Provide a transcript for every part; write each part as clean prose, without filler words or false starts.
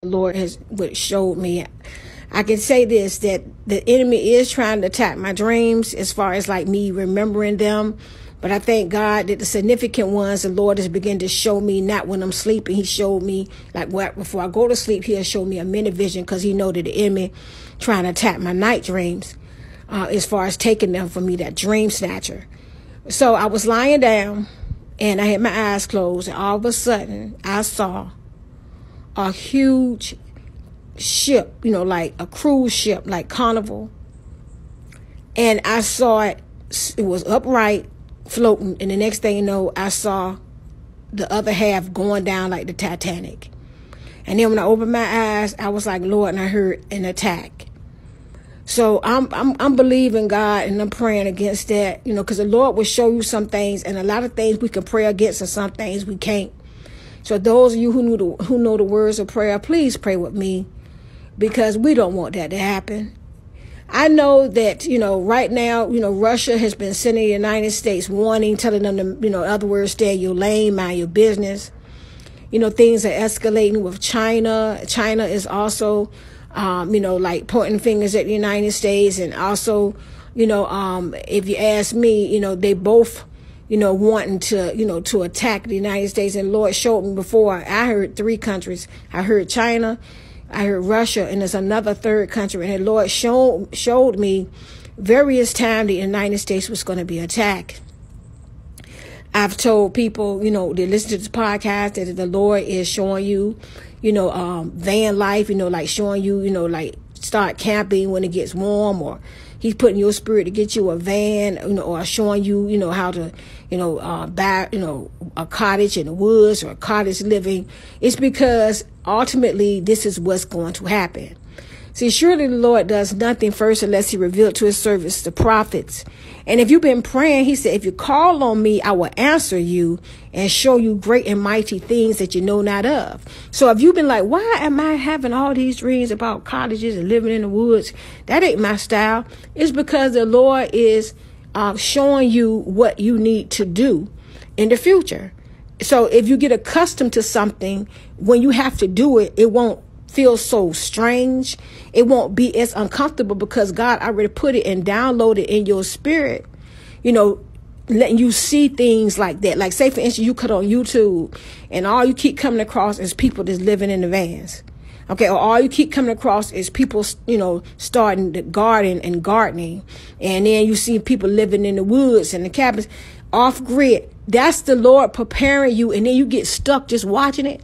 The Lord has showed me. I can say this, that the enemy is trying to attack my dreams as far as like me remembering them. But I thank God that the significant ones, the Lord has begun to show me, not when I'm sleeping. He showed me, like before I go to sleep, he'll show me a minute vision, because he know that the enemy trying to attack my night dreams as far as taking them from me, that dream snatcher. So I was lying down and I had my eyes closed, and all of a sudden I saw a huge ship, like a cruise ship, like Carnival. And I saw it was upright, floating. And the next thing you know, I saw the other half going down like the Titanic. And then when I opened my eyes, I was like, Lord, and I heard an attack. So I'm believing God, and I'm praying against that, because the Lord will show you some things, and a lot of things we can pray against, and some things we can't. So those of you who know the words of prayer, please pray with me, because we don't want that to happen. I know that, right now, Russia has been sending the United States warning, telling them to, in other words, stay in your lane, mind your business. Things are escalating with China. China is also, like pointing fingers at the United States. And also, if you ask me, they both wanting to, to attack the United States. And Lord showed me before, I heard 3 countries. I heard China, I heard Russia, and there's another third country. And the Lord showed me various times the United States was going to be attacked. I've told people, that listen to this podcast, that the Lord is showing you, van life, like showing you, like start camping when it gets warm, or he's putting your spirit to get you a van, or showing you, how to, buy, a cottage in the woods, or a cottage living. It's because ultimately this is what's going to happen. See, surely the Lord does nothing first unless he revealed to his servants, the prophets. And if you've been praying, he said, if you call on me, I will answer you and show you great and mighty things that you know not of. So if you've been like, why am I having all these dreams about cottages and living in the woods? That ain't my style. It's because the Lord is showing you what you need to do in the future. So if you get accustomed to something, when you have to do it, it won't feel so strange. It won't be as uncomfortable, because God already put it and downloaded in your spirit, letting you see things like that. Like, say, for instance, you cut on YouTube and all you keep coming across is people that's living in the vans. Okay. Or all you keep coming across is people, starting the garden and gardening. And then you see people living in the woods and the cabins off grid. That's the Lord preparing you. And then you get stuck just watching it.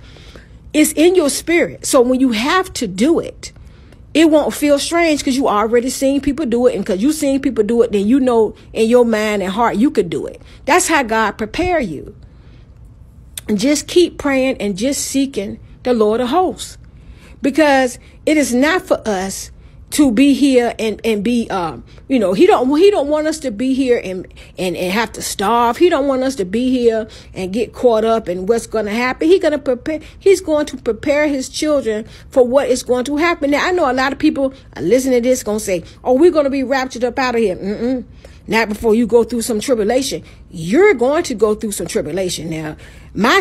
It's in your spirit. So when you have to do it, it won't feel strange, because you already seen people do it. And because you seen people do it, then in your mind and heart you could do it. That's how God prepare you. And just keep praying and just seeking the Lord of hosts. Because it is not for us to be here and be, he don't want us to be here and have to starve. He don't want us to be here and get caught up in what's going to happen. He's going to prepare his children for what is going to happen. Now, I know a lot of people are listening to this going to say, oh, we're going to be raptured up out of here. Not before you go through some tribulation. You're going to go through some tribulation. Now, my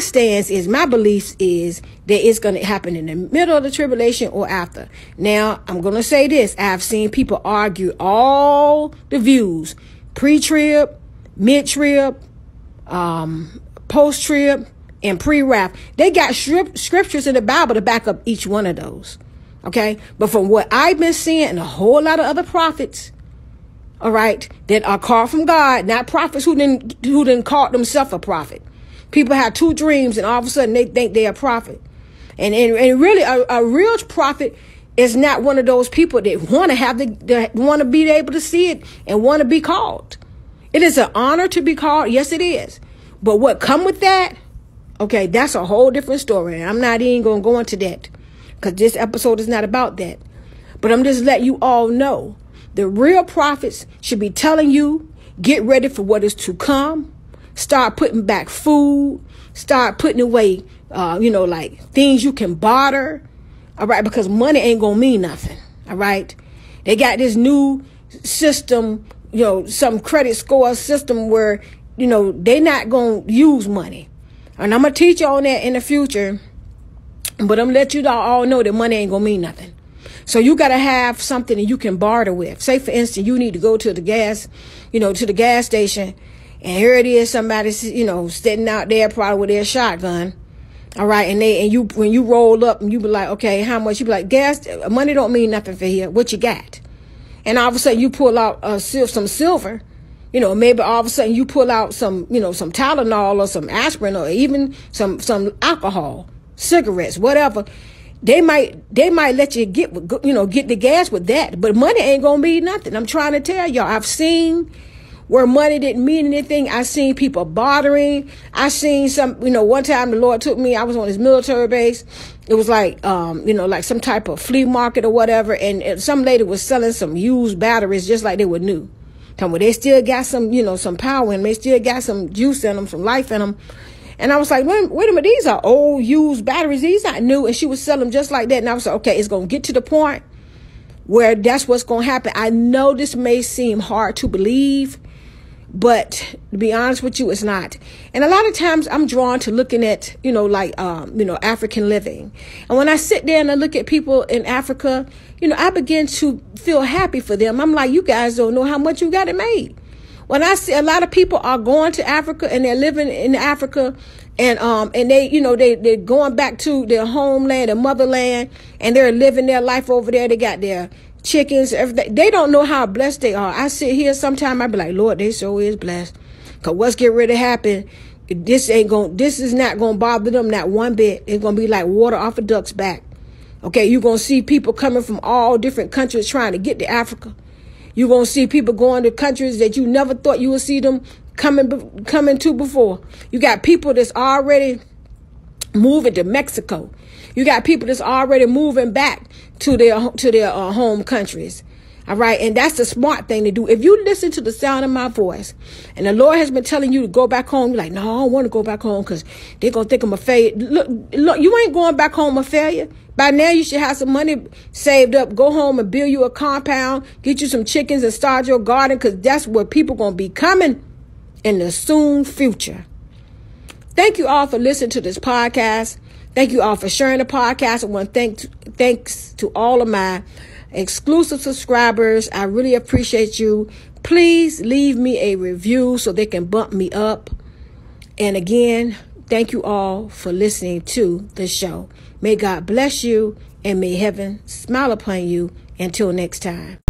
belief is that it's going to happen in the middle of the tribulation or after. Now, I'm going to say this. I've seen people argue all the views, pre-trib, mid-trib, post-trib, and pre-rap. They got scriptures in the Bible to back up each one of those. Okay. But from what I've been seeing, and a whole lot of other prophets, all right, that are called from God, not prophets who didn't call themselves a prophet. People have 2 dreams and all of a sudden they think they're a prophet. And really a real prophet is not one of those people that want to be able to see it and want to be called. It is an honor to be called. Yes, it is. But what come with that? Okay, that's a whole different story. And I'm not even going to go into that, because this episode is not about that. But I'm just letting you all know. The real prophets should be telling you, get ready for what is to come. Start putting back food. Start putting away, like things you can barter. All right. Because money ain't going to mean nothing. All right. They got this new system, some credit score system where, they're not going to use money. And I'm going to teach you on that in the future. But I'm let you all know that money ain't gonna mean nothing. So you got to have something that you can barter with. Say, for instance, you need to go to the gas, to the gas station. And here it is, somebody, sitting out there probably with their shotgun. All right. And when you roll up and you be like, okay, how much? You be like, gas, money don't mean nothing for here. What you got? And all of a sudden you pull out some silver. Maybe all of a sudden you pull out some Tylenol or some aspirin or even some alcohol, cigarettes, whatever. They might let you get the gas with that, but money ain't gonna mean nothing. I'm trying to tell y'all. I've seen where money didn't mean anything. I've seen people bartering. I seen some, one time the Lord took me. I was on his military base. It was like, like some type of flea market or whatever, and some lady was selling some used batteries just like they were new. They still got some power in them. They still got some juice in them, some life in them. And I was like, wait a minute, these are old used batteries. These aren't new. And she was selling them just like that. And I was like, okay, it's going to get to the point where that's what's going to happen. I know this may seem hard to believe, but to be honest with you, it's not. And a lot of times I'm drawn to looking at, African living. And when I sit there and I look at people in Africa, I begin to feel happy for them. I'm like, you guys don't know how much you got it made. When I see a lot of people are going to Africa and they're living in Africa and they're going back to their homeland, their motherland, and they're living their life over there. They got their chickens, everything. They don't know how blessed they are. I sit here sometime, I be like, Lord, they so is blessed. Cause what's getting ready to happen, this is not going to bother them not one bit. It's going to be like water off a duck's back. Okay, you're going to see people coming from all different countries trying to get to Africa. You're going to see people going to countries that you never thought you would see them coming to before. You got people that's already moving to Mexico. You got people that's already moving back to their home countries. All right. And that's the smart thing to do. If you listen to the sound of my voice and the Lord has been telling you to go back home, you're like, no, I don't want to go back home because they're going to think I'm a failure. Look, you ain't going back home a failure. By now, you should have some money saved up. Go home and build you a compound, get you some chickens and start your garden, because that's where people going to be coming in the soon future. Thank you all for listening to this podcast. Thank you all for sharing the podcast. I want to thanks to all of my exclusive subscribers. I really appreciate you. Please leave me a review so they can bump me up. And again, thank you all for listening to the show. May God bless you and may heaven smile upon you. Until next time.